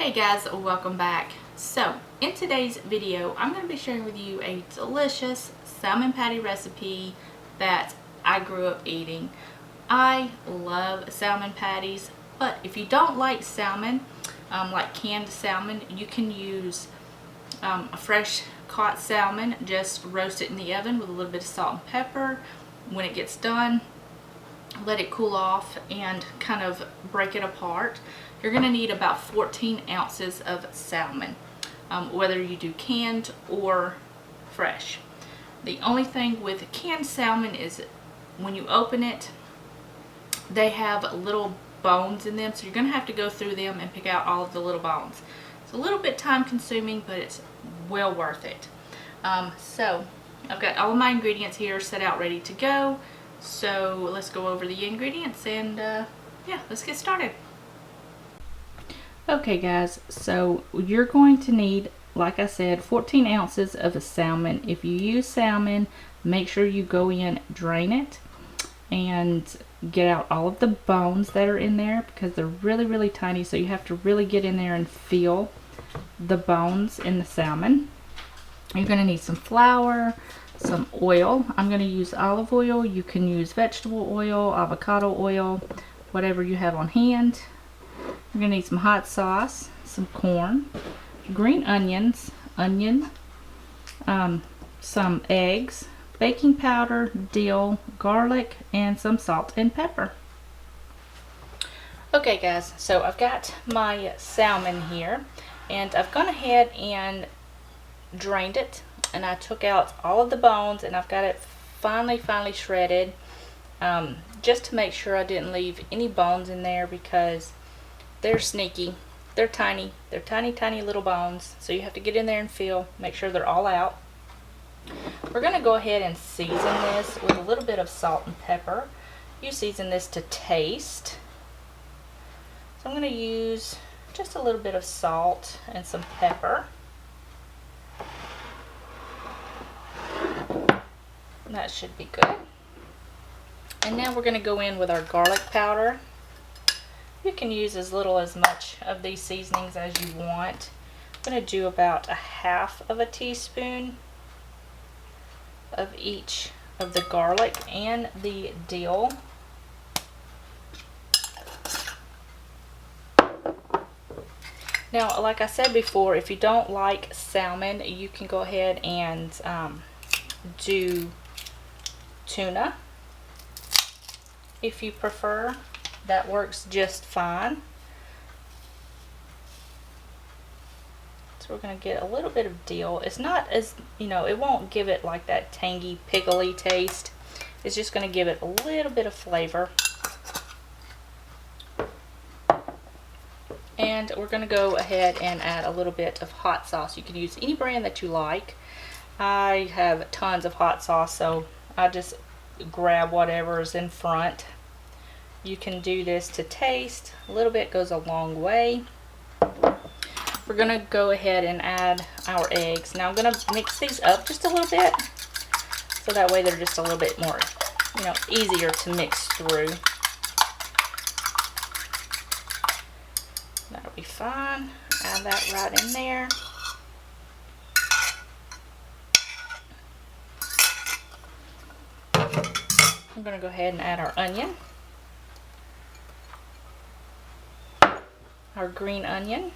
Hey guys, welcome back. So in today's video I'm going to be sharing with you a delicious salmon patty recipe that I grew up eating. I love salmon patties, but if you don't like salmon, like canned salmon, you can use a fresh caught salmon. Just roast it in the oven with a little bit of salt and pepper. When it gets done, let it cool off and kind of break it apart. You're going to need about 14 ounces of salmon, whether you do canned or fresh. The only thing with canned salmon is when you open it, they have little bones in them, so you're going to have to go through them and pick out all of the little bones. It's a little bit time consuming, but it's well worth it. So I've got all of my ingredients here set out ready to go. So let's go over the ingredients and yeah, let's get started. Okay guys, so you're going to need, like I said, 14 ounces of salmon. If you use salmon, make sure you go in, drain it, and get out all of the bones that are in there because they're really tiny, so you have to really get in there and feel the bones in the salmon. You're going to need some flour, some oil. I'm going to use olive oil. You can use vegetable oil, avocado oil, whatever you have on hand. You're going to need some hot sauce, some corn, green onions, some eggs, baking powder, dill, garlic, and some salt and pepper. Okay guys, so I've got my salmon here, and I've gone ahead and drained it, and I took out all of the bones, and I've got it finely shredded, just to make sure I didn't leave any bones in there because they're sneaky. They're tiny little bones, so you have to get in there and feel, make sure they're all out. We're going to go ahead and season this with a little bit of salt and pepper. You season this to taste. So I'm going to use just a little bit of salt and some pepper. That should be good. And now we're going to go in with our garlic powder. You can use as little as much of these seasonings as you want. I'm going to do about a half of a teaspoon of each of the garlic and the dill. Now, like I said before, if you don't like salmon, you can go ahead and do tuna if you prefer. That works just fine. So we're going to get a little bit of dill. It's not as, it won't give it like that tangy, pickly taste. It's just going to give it a little bit of flavor. And we're going to go ahead and add a little bit of hot sauce. You can use any brand that you like. I have tons of hot sauce, so I just grab whatever is in front. You can do this to taste. A little bit goes a long way. We're going to go ahead and add our eggs. Now I'm going to mix these up just a little bit, so that way they're just a little bit more, easier to mix through. That'll be fine. Add that right in there. I'm going to go ahead and add our onion. Our green onion,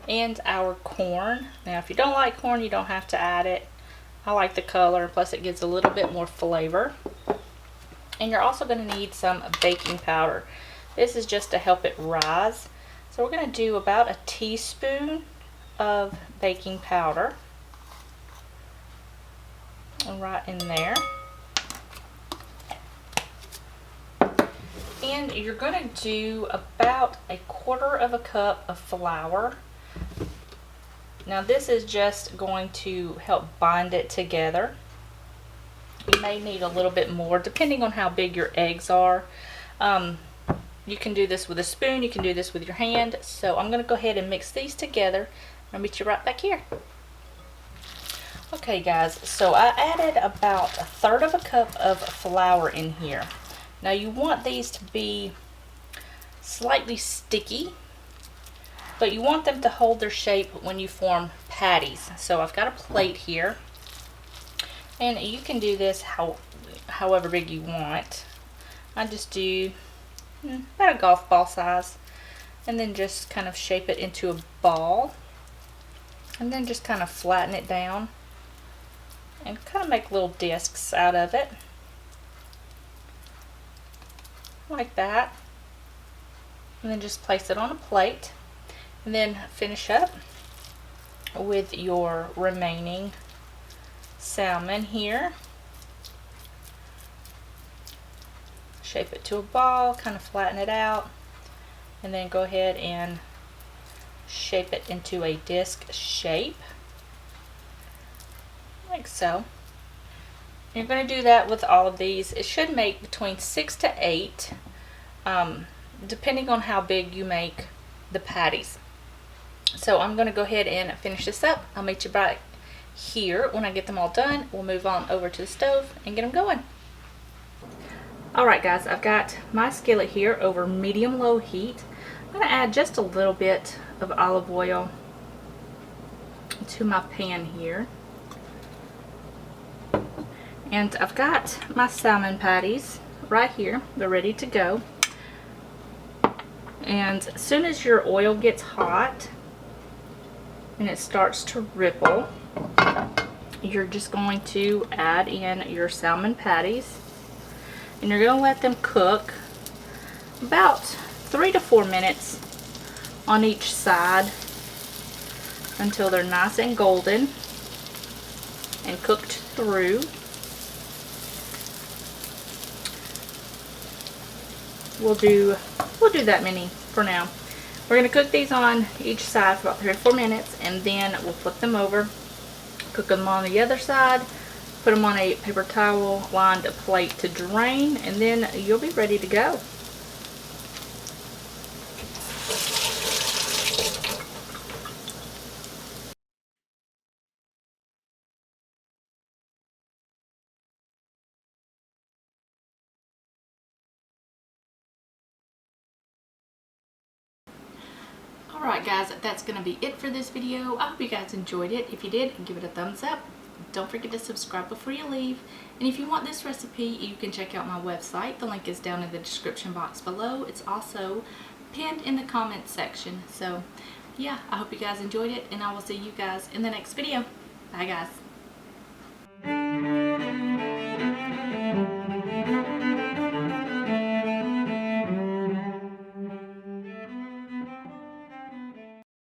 and our corn. Now if you don't like corn, you don't have to add it. I like the color, plus it gives a little bit more flavor. And you're also going to need some baking powder. This is just to help it rise. So we're going to do about a teaspoon of baking powder, and right in there. And you're going to do about a quarter of a cup of flour. Now this is just going to help bind it together. You may need a little bit more depending on how big your eggs are. You can do this with a spoon, you can do this with your hand. So I'm going to go ahead and mix these together. I'll meet you right back here. Okay guys, so I added about a third of a cup of flour in here. Now you want these to be slightly sticky, but you want them to hold their shape when you form patties. So I've got a plate here, and you can do this however big you want. I just do about a golf ball size, and then just kind of shape it into a ball, and then just kind of flatten it down and kind of make little discs out of it like that, and then just place it on a plate, and then finish up with your remaining salmon here. Shape it to a ball, kind of flatten it out, and then go ahead and shape it into a disc shape like so. You're going to do that with all of these. It should make between 6 to 8 depending on how big you make the patties. So I'm going to go ahead and finish this up. I'll meet you back here when I get them all done. We'll move on over to the stove and get them going. Alright guys, I've got my skillet here over medium-low heat. I'm going to add just a little bit of olive oil to my pan here. And I've got my salmon patties right here. They're ready to go. And as soon as your oil gets hot and it starts to ripple, you're just going to add in your salmon patties. And you're going to let them cook about 3 to 4 minutes on each side until they're nice and golden and cooked through. We'll do that many for now. We're going to cook these on each side for about 3 or 4 minutes, and then we'll flip them over, cook them on the other side, put them on a paper towel lined plate to drain, and then you'll be ready to go. Alright guys, that's going to be it for this video. I hope you guys enjoyed it. If you did, give it a thumbs up. Don't forget to subscribe before you leave. And if you want this recipe, you can check out my website. The link is down in the description box below. It's also pinned in the comments section. So yeah, I hope you guys enjoyed it, and I will see you guys in the next video. Bye guys.